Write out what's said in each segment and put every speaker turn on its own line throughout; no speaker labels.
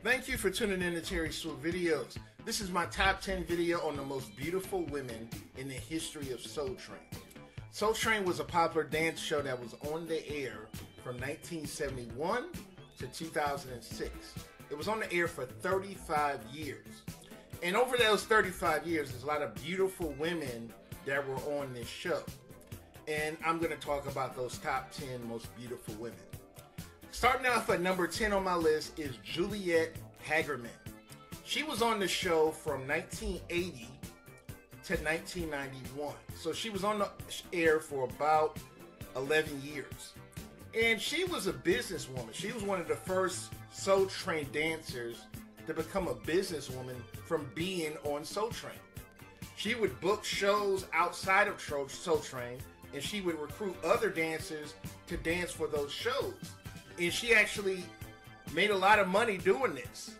Thank you for tuning in to Terry Swoope Videos. This is my top 10 video on the most beautiful women in the history of Soul Train. Soul Train was a popular dance show that was on the air from 1971 to 2006. It was on the air for 35 years. And over those 35 years, there's a lot of beautiful women that were on this show. And I'm going to talk about those top 10 most beautiful women. Starting off at number 10 on my list is Juliet Hagerman. She was on the show from 1980 to 1991. So she was on the air for about 11 years. And she was a businesswoman. She was one of the first Soul Train dancers to become a businesswoman from being on Soul Train. She would book shows outside of Soul Train, and she would recruit other dancers to dance for those shows. And she actually made a lot of money doing this.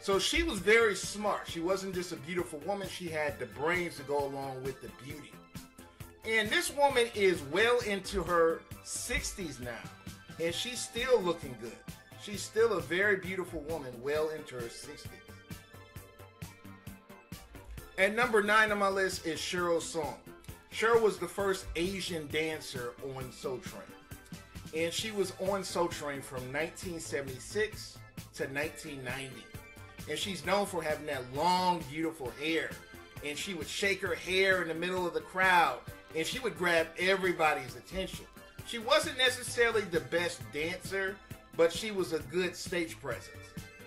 So she was very smart. She wasn't just a beautiful woman. She had the brains to go along with the beauty. And this woman is well into her 60s now. And she's still looking good. She's still a very beautiful woman, well into her 60s. At number 9 on my list is Cheryl Song. Cheryl was the first Asian dancer on Soul Train. And she was on Soul Train from 1976 to 1990. And she's known for having that long, beautiful hair. And she would shake her hair in the middle of the crowd. And she would grab everybody's attention. She wasn't necessarily the best dancer, but she was a good stage presence.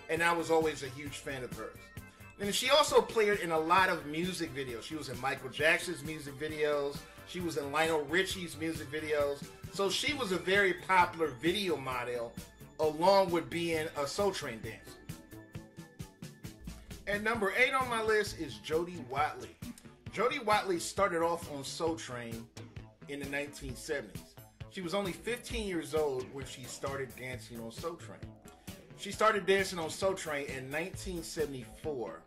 And I was always a huge fan of hers. And she also played in a lot of music videos. She was in Michael Jackson's music videos. She was in Lionel Richie's music videos. So she was a very popular video model along with being a Soul Train dancer. At number 8 on my list is Jody Watley. Jody Watley started off on Soul Train in the 1970s. She was only 15 years old when she started dancing on Soul Train. She started dancing on Soul Train in 1974,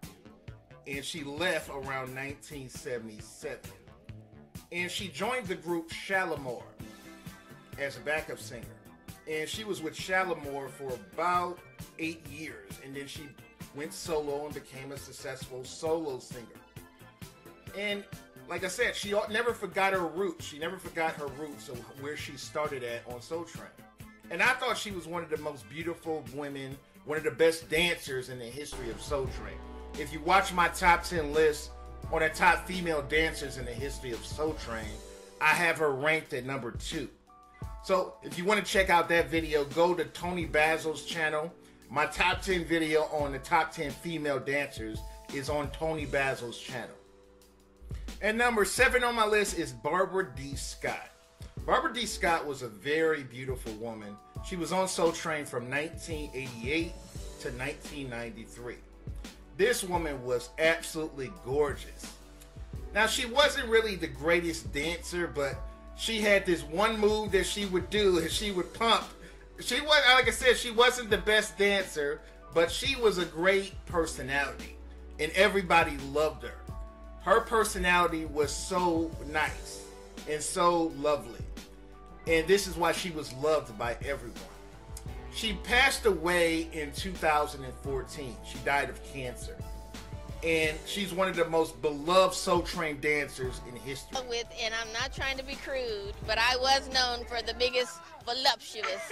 and she left around 1977. And she joined the group Shalamore as a backup singer. And she was with Shalamore for about 8 years, and then she went solo and became a successful solo singer. And like I said, she never forgot her roots. She never forgot her roots of where she started at on Soul Train. And I thought she was one of the most beautiful women, one of the best dancers in the history of Soul Train. If you watch my top 10 list on the top female dancers in the history of Soul Train, I have her ranked at number 2. So if you want to check out that video, go to Tony Basil's channel. My top 10 video on the top 10 female dancers is on Tony Basil's channel. And number 7 on my list is Barbara D. Scott. Barbara D. Scott was a very beautiful woman. She was on Soul Train from 1988 to 1993. This woman was absolutely gorgeous. Now, she wasn't really the greatest dancer, but she had this one move that she would do, and she would pump. She was, like I said, she wasn't the best dancer, but she was a great personality, and everybody loved her. Her personality was so nice and so lovely. And this is why she was loved by everyone. She passed away in 2014. She died of cancer. And she's one of the most beloved Soul Train dancers in history.
And I'm not trying to be crude, but I was known for the biggest voluptuous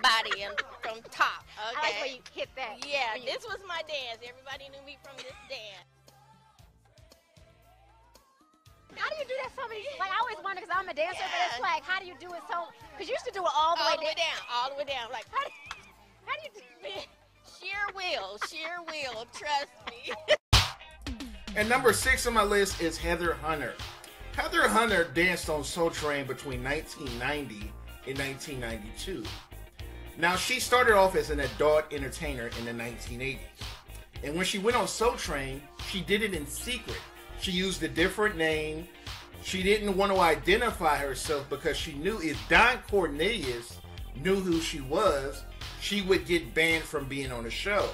body and from top. Okay.
I like where you hit that.
Yeah, this was my dance. Everybody knew me from this dance.
How do you do that so many? Like, I always wonder, because I'm a dancer, but it's like, how do you do it so? Because you used to do it all the way down.
All the way down. Like, how do you do it? Sheer will, trust me.
And number 6 on my list is Heather Hunter. Heather Hunter danced on Soul Train between 1990 and 1992. Now, she started off as an adult entertainer in the 1980s. And when she went on Soul Train, she did it in secret. She used a different name. She didn't want to identify herself because she knew if Don Cornelius knew who she was, she would get banned from being on the show.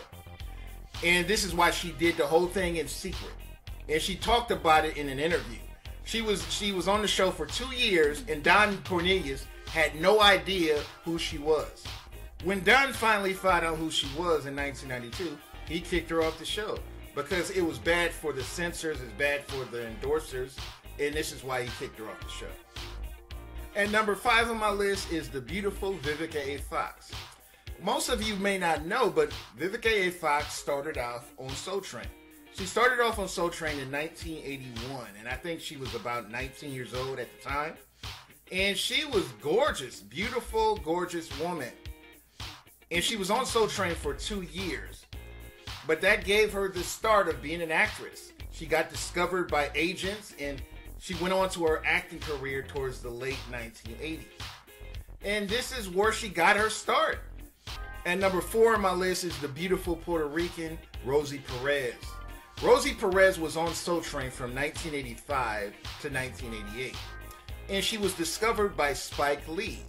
And this is why she did the whole thing in secret. And she talked about it in an interview. She was on the show for 2 years, and Don Cornelius had no idea who she was. When Dunn finally found out who she was in 1992, he kicked her off the show because it was bad for the censors, it's bad for the endorsers, and this is why he kicked her off the show. And number 5 on my list is the beautiful Vivica A. Fox. Most of you may not know, but Vivica A. Fox started off on Soul Train. She started off on Soul Train in 1981, and I think she was about 19 years old at the time. And she was gorgeous, beautiful, gorgeous woman. And she was on Soul Train for 2 years. But that gave her the start of being an actress. She got discovered by agents, and she went on to her acting career towards the late 1980s. And this is where she got her start. And number 4 on my list is the beautiful Puerto Rican Rosie Perez. Rosie Perez was on Soul Train from 1985 to 1988. And she was discovered by Spike Lee.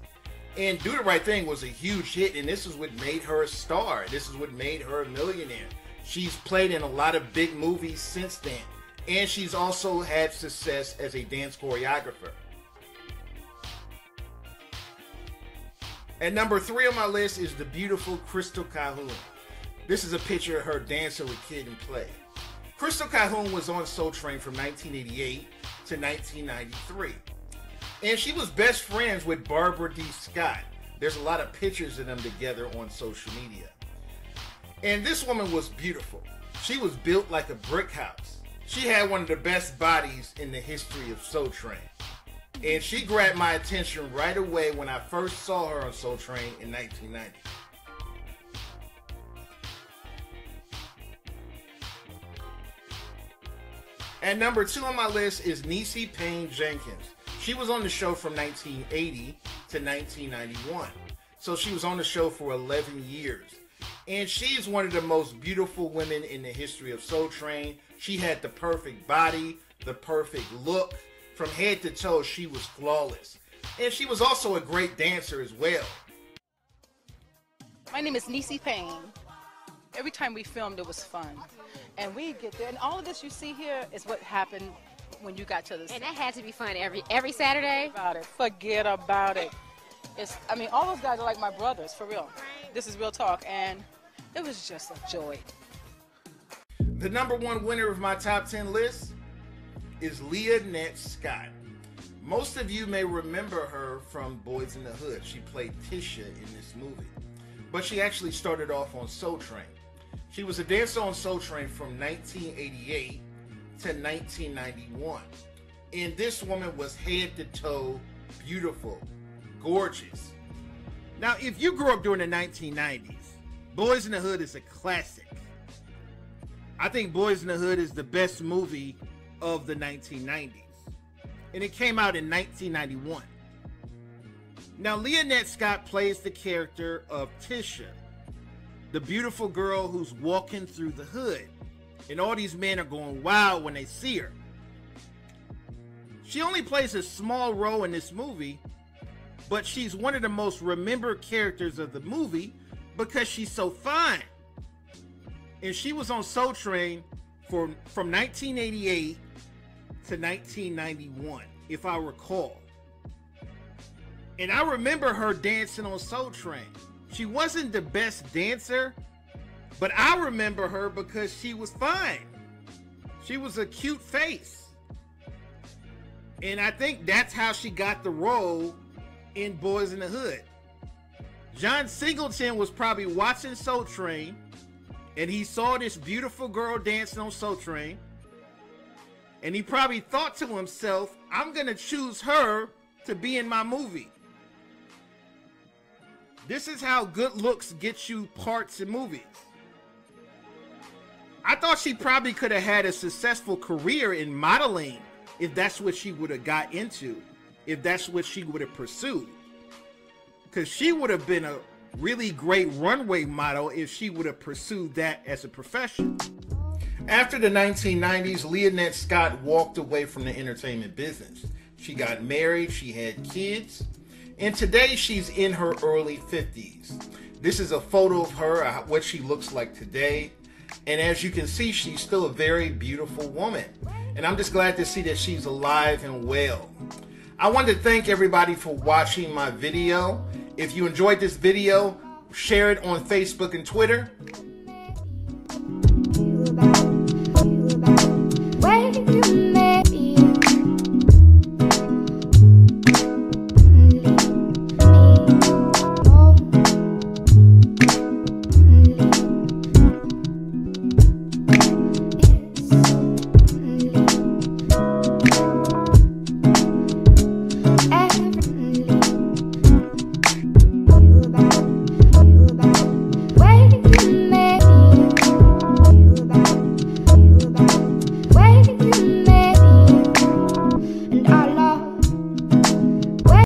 And Do the Right Thing was a huge hit, and this is what made her a star. This is what made her a millionaire. She's played in a lot of big movies since then. And she's also had success as a dance choreographer. And number 3 on my list is the beautiful Crystal Calhoun. This is a picture of her dancing with Kid and Play. Crystal Calhoun was on Soul Train from 1988 to 1993. And she was best friends with Barbara D. Scott. There's a lot of pictures of them together on social media. And this woman was beautiful. She was built like a brick house. She had one of the best bodies in the history of Soul Train. And she grabbed my attention right away when I first saw her on Soul Train in 1990. And number 2 on my list is Niecy Payne Jenkins. She was on the show from 1980 to 1991. So she was on the show for 11 years. And she's one of the most beautiful women in the history of Soul Train. She had the perfect body, the perfect look. From head to toe, she was flawless. And she was also a great dancer as well.
My name is Niecy Payne. Every time we filmed, it was fun. And we get there, and all of this you see here is what happened when you got to this.
And that had to be fun every Saturday.
Forget about it. I mean, all those guys are like my brothers, for real. This is real talk, and it was just a joy.
The number 1 winner of my top 10 list is Leonette Scott. Most of you may remember her from Boys in the Hood. She played Tisha in this movie. But she actually started off on Soul Train. She was a dancer on Soul Train from 1988 to 1991. And this woman was head to toe beautiful, gorgeous. Now, if you grew up during the 1990s, Boys in the Hood is a classic. I think Boys in the Hood is the best movie of the 1990s. And it came out in 1991. Now, Leonette Scott plays the character of Tisha, the beautiful girl who's walking through the hood. And all these men are going wild when they see her. She only plays a small role in this movie, but she's one of the most remembered characters of the movie because she's so fine. And she was on Soul Train from 1988 to 1991, if I recall. And I remember her dancing on Soul Train. She wasn't the best dancer, but I remember her because she was fine. She was a cute face. And I think that's how she got the role in Boys in the Hood. John Singleton was probably watching Soul Train, and he saw this beautiful girl dancing on Soul Train, and he probably thought to himself, I'm going to choose her to be in my movie. This is how good looks get you parts in movies. I thought she probably could have had a successful career in modeling if that's what she would have got into, if that's what she would have pursued. Because she would have been a really great runway model if she would have pursued that as a profession. After the 1990s, Leonette Scott walked away from the entertainment business. She got married, she had kids, and today she's in her early 50s. This is a photo of her, what she looks like today. And as you can see, she's still a very beautiful woman. And I'm just glad to see that she's alive and well. I want to thank everybody for watching my video. If you enjoyed this video, Share it on Facebook and Twitter.
You got